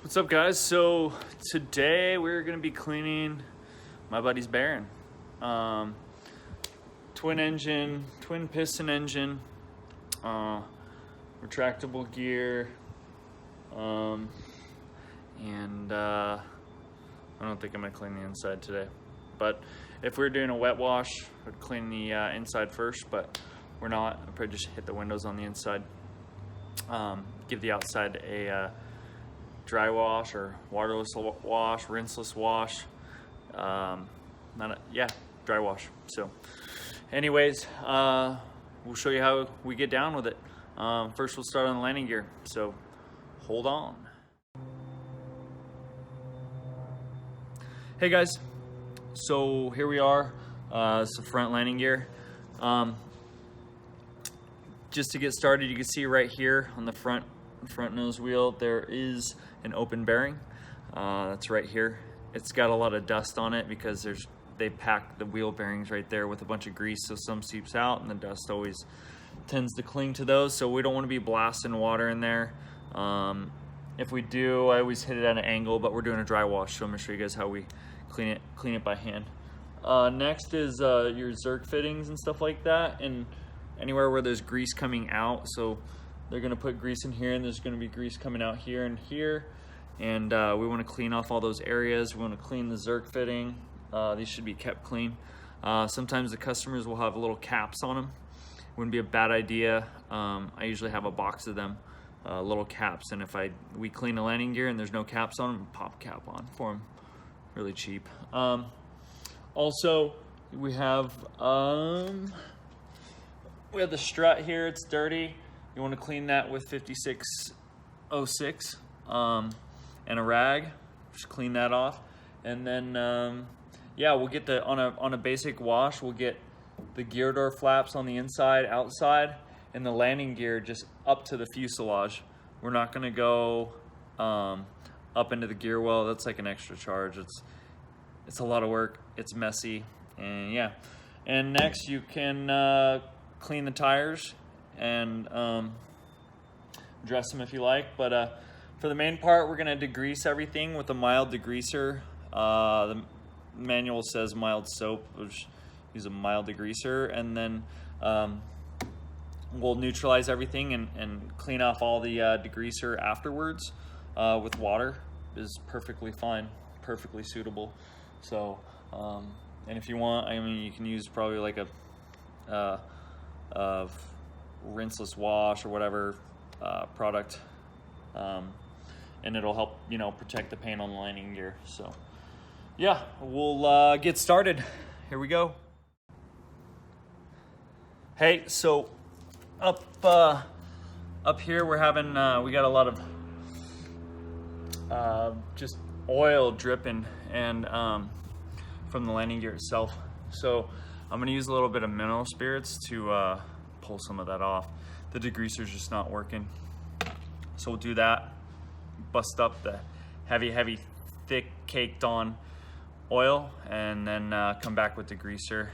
What's up, guys? So today we're gonna be cleaning my buddy's Baron. Twin piston engine, retractable gear, and I don't think I'm gonna clean the inside today. But if we were doing a wet wash, I'd clean the inside first, but we're not. I'll probably just hit the windows on the inside. Give the outside a dry wash or waterless wash, rinseless wash. Dry wash. So anyways, we'll show you how we get down with it. First we'll start on the landing gear, so hold on. Hey guys, so here we are. It's the front landing gear. Just to get started, you can see right here on the front nose wheel there is an open bearing. That's right here. It's got a lot of dust on it because they pack the wheel bearings right there with a bunch of grease, so some seeps out and the dust always tends to cling to those, so we don't want to be blasting water in there. If we do, I always hit it at an angle, but we're doing a dry wash, so I'm going to show you guys how we clean it by hand. Next is your Zerk fittings and stuff like that, and anywhere where there's grease coming out. So they're going to put grease in here, and there's going to be grease coming out here and here, and we want to clean off all those areas. We want to clean the Zerk fitting. These should be kept clean. Sometimes the customers will have little caps on them. Wouldn't be a bad idea. I usually have a box of them, little caps, and if we clean the landing gear and there's no caps on them, pop a cap on for them. Really cheap. Also, we have the strut here. It's dirty. You want to clean that with 5606 and a rag. Just clean that off, and then we'll get on a basic wash. We'll get the gear door flaps on the inside, outside, and the landing gear just up to the fuselage. We're not going to go up into the gear well. That's like an extra charge. It's a lot of work. It's messy, and yeah. And next, you can clean the tires and dress them if you like, but for the main part, we're going to degrease everything with a mild degreaser. The manual says mild soap, which use a mild degreaser, and then we'll neutralize everything and clean off all the degreaser afterwards with water. Is perfectly fine, perfectly suitable. So and if you want, I mean, you can use probably like a rinseless wash or whatever product, and it'll help, protect the paint on the landing gear. So yeah, we'll get started. Here we go. Hey, so up here we're having we got a lot of just oil dripping and from the landing gear itself. So I'm gonna use a little bit of mineral spirits to pull some of that off. The degreaser's just not working. So we'll do that, bust up the heavy, thick, caked on oil, and then come back with degreaser,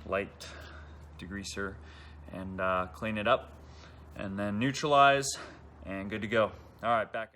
light degreaser, and clean it up, and then neutralize, and good to go. All right, back.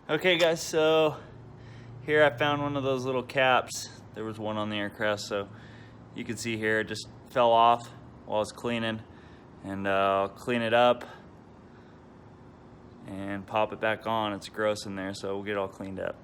Okay guys, so here I found one of those little caps. There was one on the aircraft, so you can see here it just fell off while I was cleaning, and I'll clean it up and pop it back on. It's gross in there, so we'll get it all cleaned up.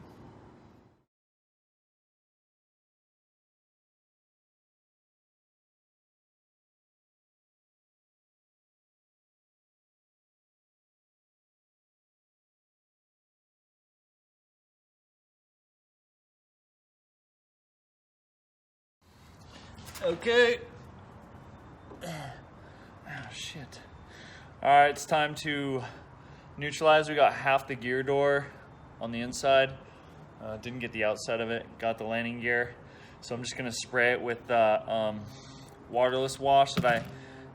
Okay. Oh, shit. All right, it's time to neutralize. We got half the gear door on the inside. Didn't get the outside of it, got the landing gear. So I'm just gonna spray it with waterless wash that I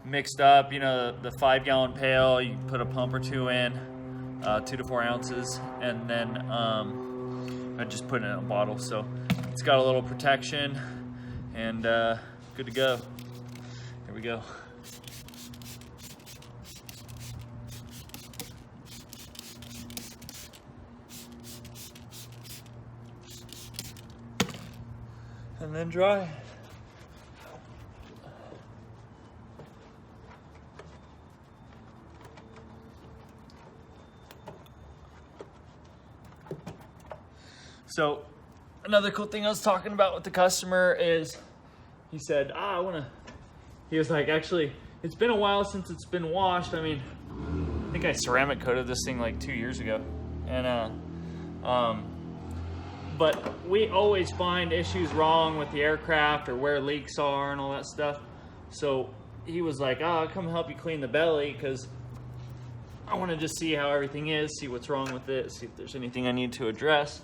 mixed up. You know, the 5-gallon pail, you put a pump or two in, 2 to 4 ounces, and then I just put it in a bottle. So it's got a little protection and good to go. Here we go. And then dry. So another cool thing I was talking about with the customer is he said, he was like, actually, it's been a while since it's been washed. I mean, I think I ceramic coated this thing like 2 years ago. And but we always find issues wrong with the aircraft or where leaks are and all that stuff. So he was like, I'll come help you clean the belly because I want to just see how everything is, see what's wrong with it, see if there's anything I need to address.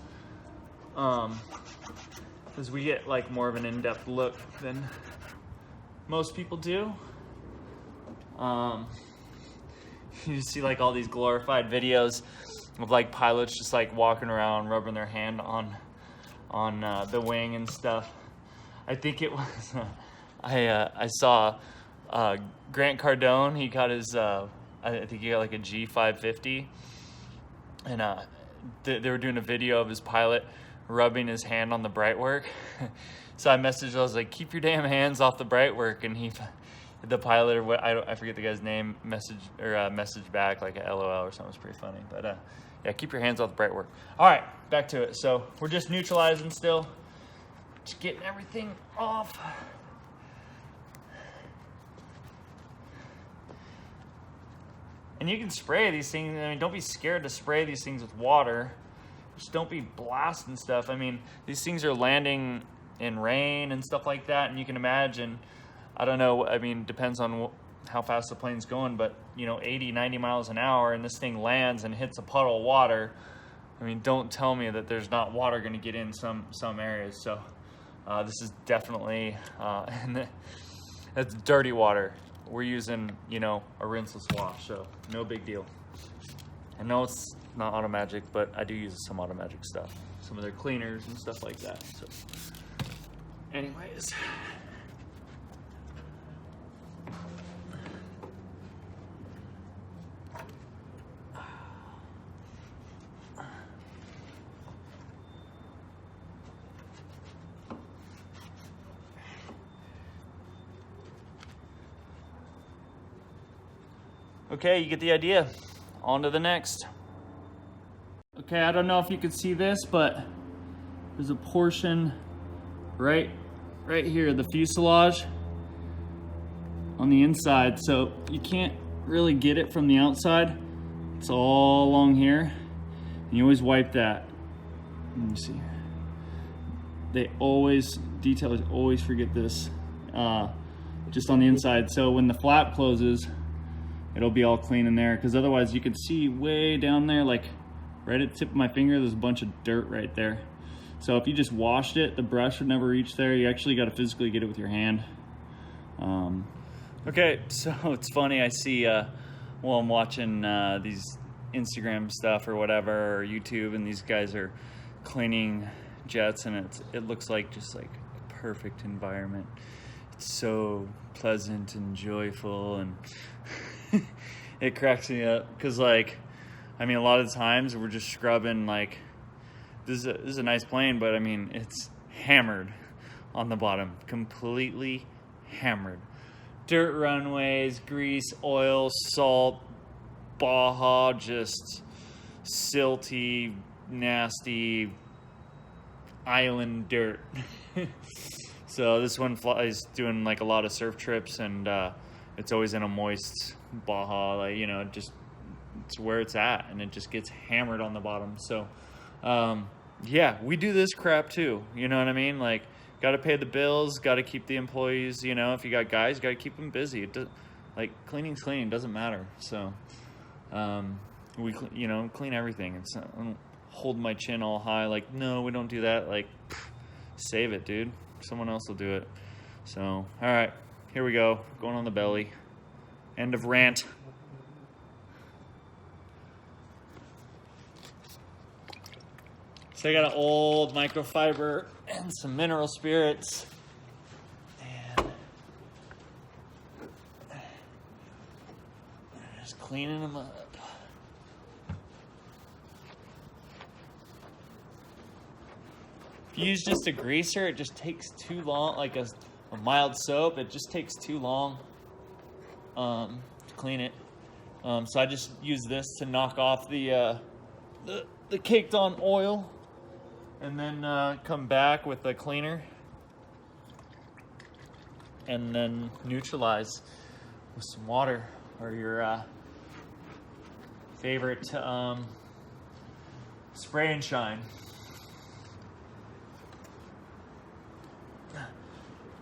Because we get like more of an in-depth look than most people do. You see like all these glorified videos of like pilots just like walking around rubbing their hand on the wing and stuff. I think it was I saw Grant Cardone. He got his I think he got like a G550, and they were doing a video of his pilot rubbing his hand on the bright work. So I messaged, I was like, keep your damn hands off the bright work, and the pilot, or what, I forget the guy's name, message back like a LOL or something. It was pretty funny. But yeah, keep your hands off the bright work. All right, back to it. So we're just neutralizing still, just getting everything off. And you can spray these things. I mean, don't be scared to spray these things with water. Just don't be blasting stuff. I mean, these things are landing in rain and stuff like that, and you can imagine, I don't know, I mean, depends on how fast the plane's going, but you know, 80, 90 miles an hour, and this thing lands and hits a puddle of water. I mean, don't tell me that there's not water going to get in some areas. So this is definitely, and that's dirty water. We're using, you know, a rinseless wash, so no big deal. I know it's not Automagic, but I do use some Automagic stuff, some of their cleaners and stuff like that. So anyways, okay, you get the idea. On to the next. Okay, I don't know if you can see this, but there's a portion right here, the fuselage on the inside. So you can't really get it from the outside. It's all along here. And you always wipe that. Let me see. Detailers always forget this, just on the inside. So when the flap closes, it'll be all clean in there, because otherwise you can see way down there, like right at the tip of my finger, there's a bunch of dirt right there. So if you just washed it, the brush would never reach there. You actually got to physically get it with your hand. Okay, so it's funny, I see while I'm watching these Instagram stuff or whatever, or YouTube, and these guys are cleaning jets, and it looks like just like a perfect environment. It's so pleasant and joyful, and it cracks me up, because like, I mean, a lot of times we're just scrubbing, like, this is a nice plane, but I mean, it's hammered on the bottom, completely hammered. Dirt runways, grease, oil, salt, Baja, just silty, nasty island dirt. So this one is doing like a lot of surf trips, and it's always in a moist Baja, like, you know, just it's where it's at, and it just gets hammered on the bottom. So yeah, we do this crap too, you know what I mean? Like, got to pay the bills, got to keep the employees, you know, if you got guys, got to keep them busy. Like, cleaning's clean, doesn't matter. So we, you know, clean everything. It's holding my chin all high, like, no, we don't do that. Like, save it, dude. Someone else will do it. So, all right, here we go. Going on the belly. End of rant. So I got an old microfiber and some mineral spirits. And just cleaning them up. If you use just a greaser, it just takes too long, like a mild soap, it just takes too long to clean it. So I just use this to knock off the caked on oil, and then come back with the cleaner and then neutralize with some water or your favorite spray and shine.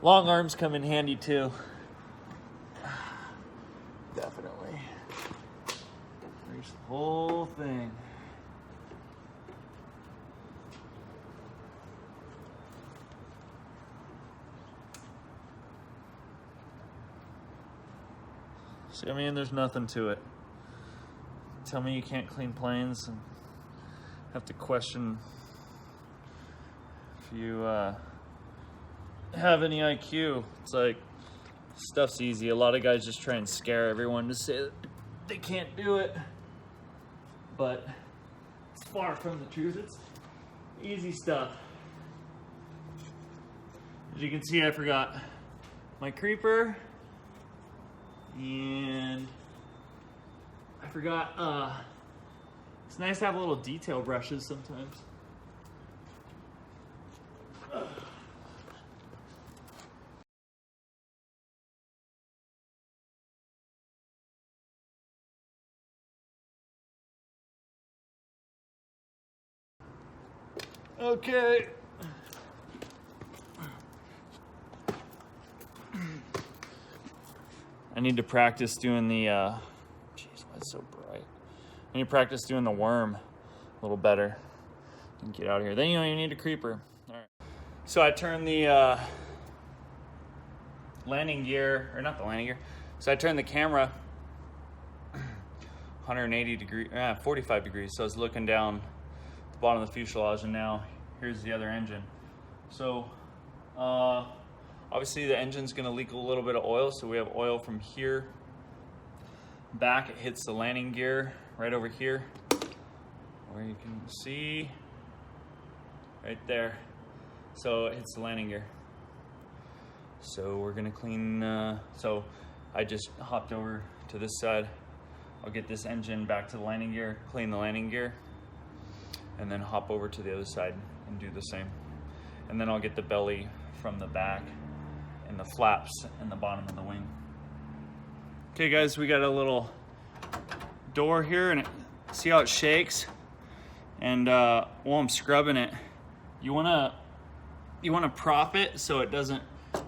Long arms come in handy too. Definitely. There's the whole thing. See, I mean, there's nothing to it. Tell me you can't clean planes and have to question if you have any IQ. It's like, stuff's easy. A lot of guys just try and scare everyone to say that they can't do it, but it's far from the truth. It's easy stuff. As you can see, I forgot my creeper, and I forgot, it's nice to have little detail brushes sometimes. Okay. I need to practice doing the, jeez, why is it so bright? I need to practice doing the worm a little better and get out of here. Then you need a creeper. All right. So I turned the landing gear, or not the landing gear. So I turned the camera 180 degrees, 45 degrees. So I was looking down the bottom of the fuselage, and now here's the other engine. So obviously the engine's gonna leak a little bit of oil, so we have oil from here back. It hits the landing gear right over here, where you can see right there. So it hits the landing gear. So we're gonna clean, so I just hopped over to this side. I'll get this engine back to the landing gear, clean the landing gear, and then hop over to the other side and do the same. And then I'll get the belly from the back and the flaps and the bottom of the wing. Okay guys, we got a little door here, and see how it shakes? And while I'm scrubbing it, you wanna prop it so it doesn't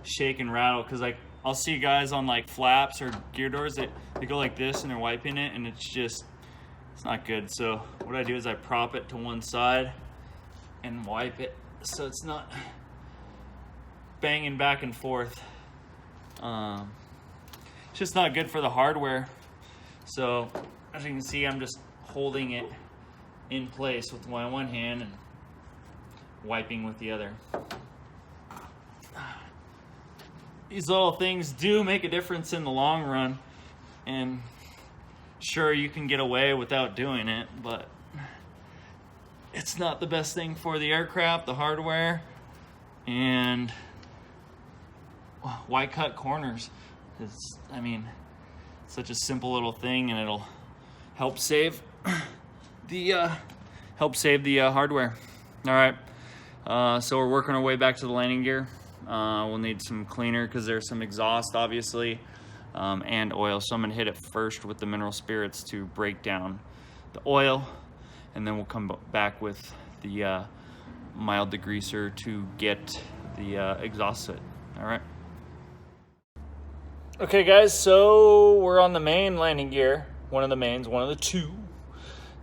shake and rattle, because like I'll see guys on like flaps or gear doors that they go like this and they're wiping it, and it's not good. So what I do is I prop it to one side and wipe it so it's not banging back and forth. It's just not good for the hardware. So as you can see, I'm just holding it in place with my one hand and wiping with the other. These little things do make a difference in the long run, and sure, you can get away without doing it, but it's not the best thing for the aircraft, the hardware, and why cut corners? It's, I mean, such a simple little thing, and it'll help save the hardware. All right, so we're working our way back to the landing gear. We'll need some cleaner because there's some exhaust, obviously, and oil. So I'm gonna hit it first with the mineral spirits to break down the oil, and then we'll come back with the mild degreaser to get the exhaust set. All right. Okay guys, so we're on the main landing gear. One of the mains, one of the two.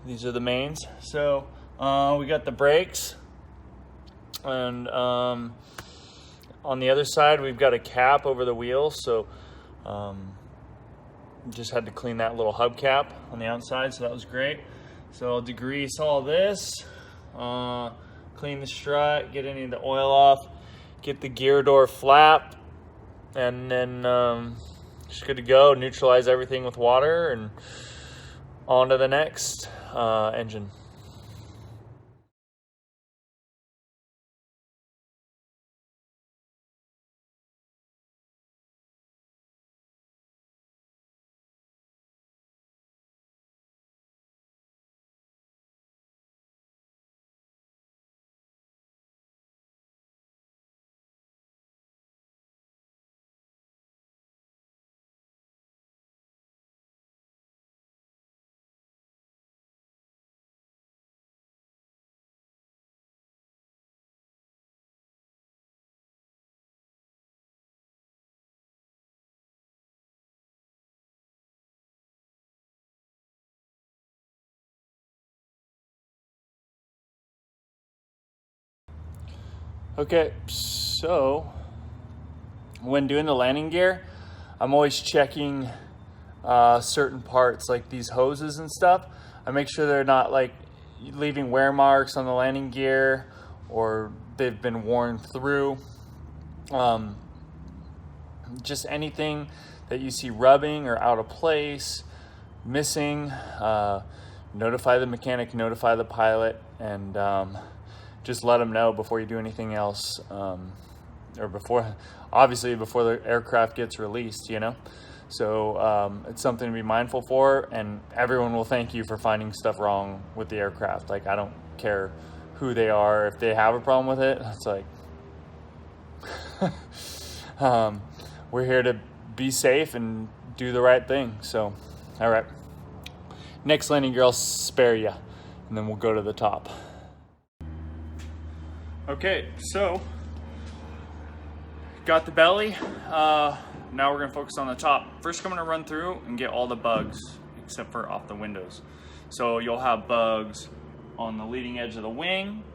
These are the mains. So We got the brakes, and on the other side we've got a cap over the wheels, so just had to clean that little hubcap on the outside, so that was great. So I'll degrease all this, clean the strut, get any of the oil off, get the gear door flap, and then just good to go. Neutralize everything with water and on to the next engine. Okay, so when doing the landing gear, I'm always checking certain parts like these hoses and stuff. I make sure they're not like leaving wear marks on the landing gear or they've been worn through. Just anything that you see rubbing or out of place, missing, notify the mechanic, notify the pilot, and just let them know before you do anything else, or obviously before the aircraft gets released, you know? So it's something to be mindful for, and everyone will thank you for finding stuff wrong with the aircraft. Like, I don't care who they are. If they have a problem with it, it's like, we're here to be safe and do the right thing. So, all right. Next landing gear, I'll spare you, and then we'll go to the top. Okay, so got the belly. Now we're gonna focus on the top. First, I'm gonna run through and get all the bugs, except for off the windows. So you'll have bugs on the leading edge of the wing.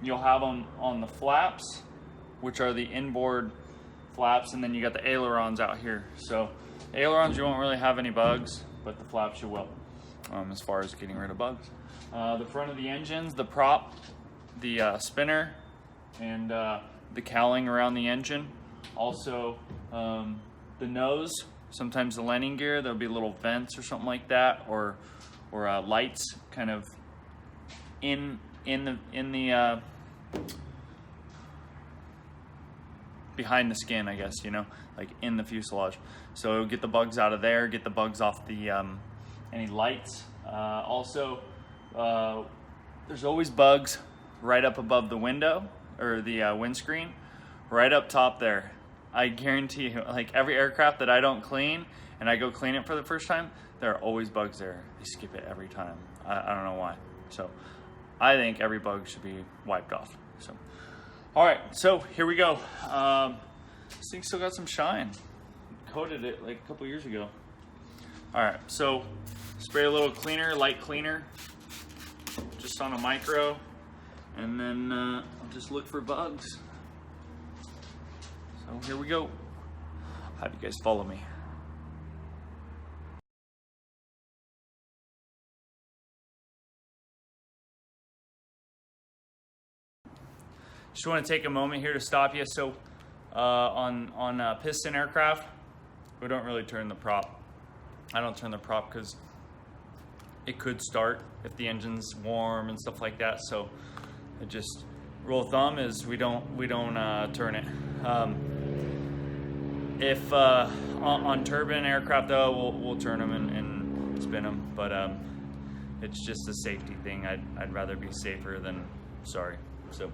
You'll have them on the flaps, which are the inboard flaps, and then you got the ailerons out here. So ailerons, you won't really have any bugs, but the flaps you will, as far as getting rid of bugs. The front of the engines, the prop, the spinner, and the cowling around the engine. Also, the nose, sometimes the landing gear, there'll be little vents or something like that, or lights kind of in the behind the skin, I guess, you know, like in the fuselage. So get the bugs out of there, get the bugs off the any lights. Also, there's always bugs right up above the window or the windscreen, right up top there. I guarantee you, like every aircraft that I don't clean and I go clean it for the first time, there are always bugs there. They skip it every time. I don't know why. So I think every bug should be wiped off. So, all right, so here we go. This thing still got some shine. Coated it like a couple years ago. All right, so spray a little cleaner, light cleaner, just on a micro, and then I'll just look for bugs. So here we go. Have you guys follow me. Just want to take a moment here to stop you. So on piston aircraft, we don't really turn the prop. I don't turn the prop because it could start if the engine's warm and stuff like that. So it just, rule of thumb is we don't turn it. If on turbine aircraft though, we'll turn them and spin them, but it's just a safety thing. I'd rather be safer than sorry. So.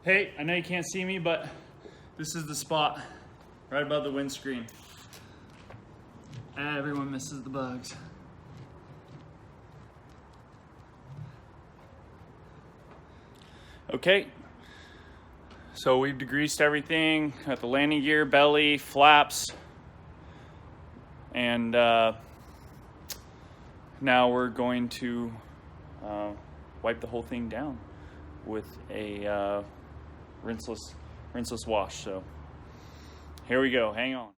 Hey, I know you can't see me, but this is the spot right above the windscreen. Everyone misses the bugs. Okay, so we've degreased everything, got the landing gear, belly, flaps, and now we're going to wipe the whole thing down with a rinseless wash. So here we go, hang on.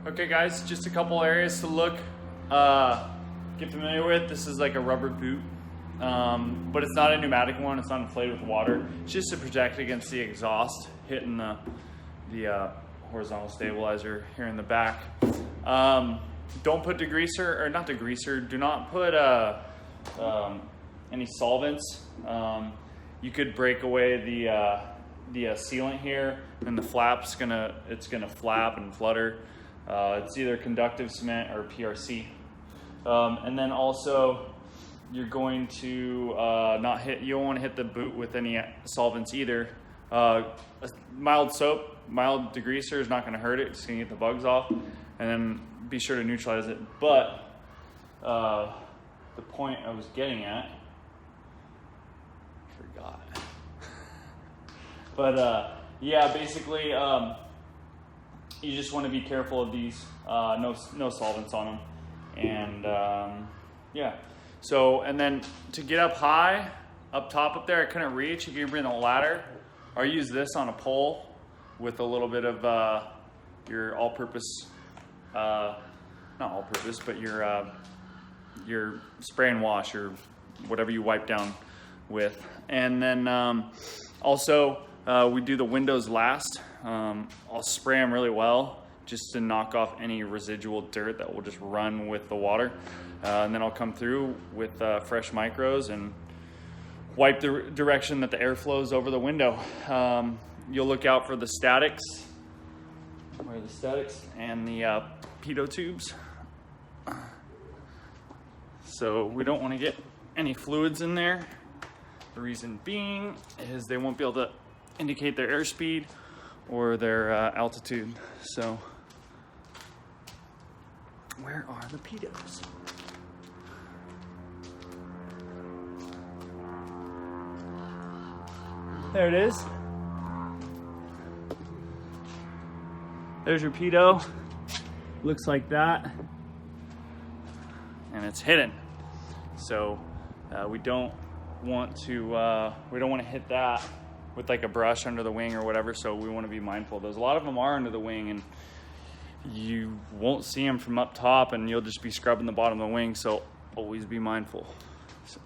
Okay guys, just a couple areas to look, get familiar with. This is like a rubber boot, but it's not a pneumatic one. It's not inflated with water. It's just to protect against the exhaust hitting the horizontal stabilizer here in the back. Don't put degreaser, or not degreaser, do not put any solvents. You could break away the sealant here, and the flap's gonna flap and flutter. It's either conductive cement or PRC. And then also you're going to you don't want to hit the boot with any solvents either. A mild soap, mild degreaser is not going to hurt it. It's going to get the bugs off, and then be sure to neutralize it. But the point I was getting at, forgot. But yeah, basically you just want to be careful of these, no solvents on them. And yeah, so, and then to get up high, up top up there, I couldn't reach. If you bring a ladder, or use this on a pole with a little bit of your all-purpose, not all-purpose, but your spray and wash, or whatever you wipe down with. And then also we do the windows last. I'll spray them really well just to knock off any residual dirt that will just run with the water. And then I'll come through with fresh micros and wipe the direction that the air flows over the window. You'll look out for the statics, and the pitot tubes. So we don't want to get any fluids in there. The reason being is they won't be able to indicate their airspeed or their altitude. So where are the pitos? There it is. There's your pitot. Looks like that. And it's hidden. So we don't want to hit that with like a brush under the wing or whatever, so we want to be mindful of those. A lot of them are under the wing, and you won't see them from up top, and you'll just be scrubbing the bottom of the wing, so always be mindful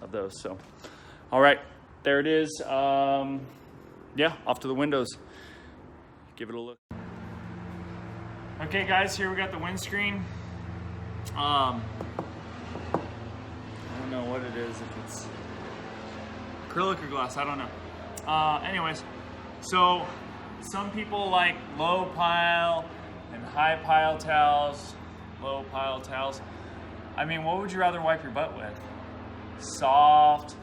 of those. So, all right, there it is. Yeah, off to the windows. Give it a look. Okay guys, here we got the windscreen. I don't know what it is, if it's acrylic or glass, I don't know. Anyways, so some people like low pile and high pile towels, low pile towels. I mean, what would you rather wipe your butt with? Soft,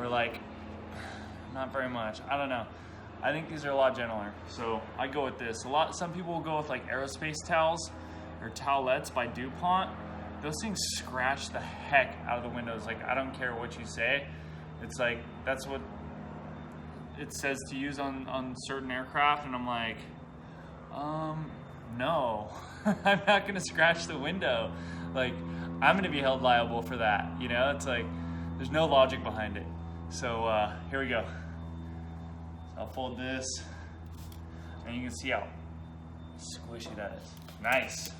or like, not very much, I don't know. I think these are a lot gentler, so I go with this. Some people will go with like aerospace towels or towelettes by DuPont. Those things scratch the heck out of the windows. Like, I don't care what you say. It's like, that's what it says to use on certain aircraft, and I'm like, no, I'm not gonna scratch the window. Like, I'm gonna be held liable for that, you know? It's like, there's no logic behind it. So here we go. So I'll fold this, and you can see how squishy that is. Nice.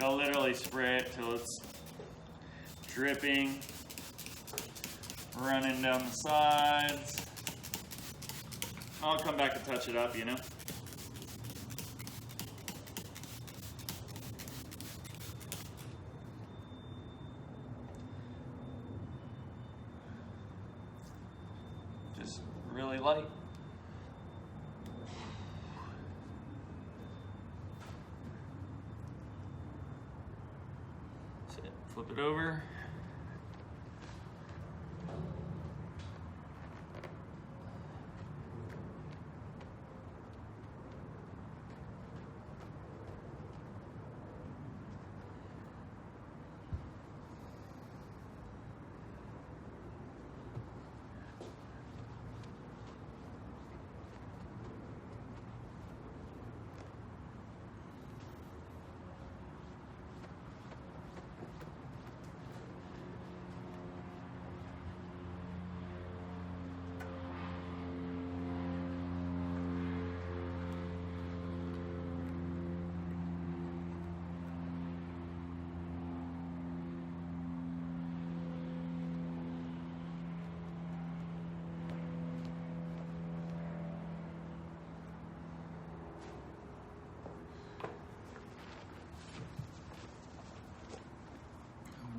I'll literally spray it till it's dripping, running down the sides. I'll come back and touch it up, you know. Just really light. That's it. Flip it over.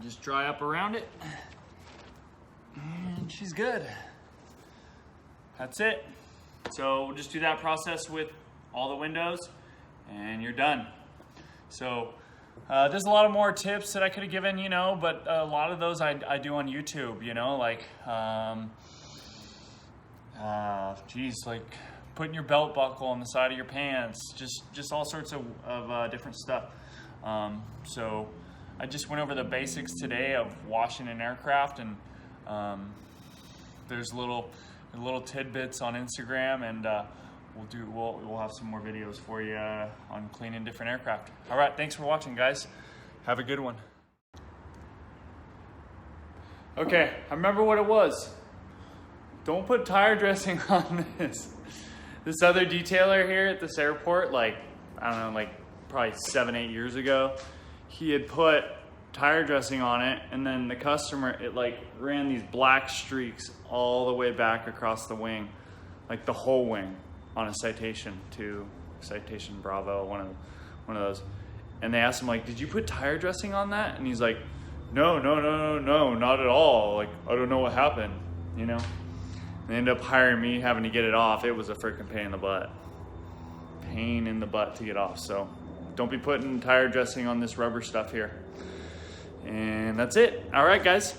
Just dry up around it, and she's good. That's it. So we'll just do that process with all the windows, and you're done. So there's a lot of more tips that I could have given, you know, but a lot of those I do on YouTube, you know, like, like putting your belt buckle on the side of your pants, just all sorts of different stuff. So I just went over the basics today of washing an aircraft, and there's little tidbits on Instagram, and we'll have some more videos for you on cleaning different aircraft. All right, thanks for watching, guys. Have a good one. Okay, I remember what it was. Don't put tire dressing on this. This other detailer here at this airport, like, I don't know, like probably 7-8 years ago, he had put tire dressing on it, and then the customer, it like ran these black streaks all the way back across the wing, like the whole wing, on a Citation 2, Citation Bravo, one of those. And they asked him, like, did you put tire dressing on that? And he's like, no, not at all. Like, I don't know what happened, you know? And they ended up hiring me, having to get it off. It was a freaking pain in the butt. Pain in the butt to get off. So don't be putting tire dressing on this rubber stuff here. And that's it. All right, guys.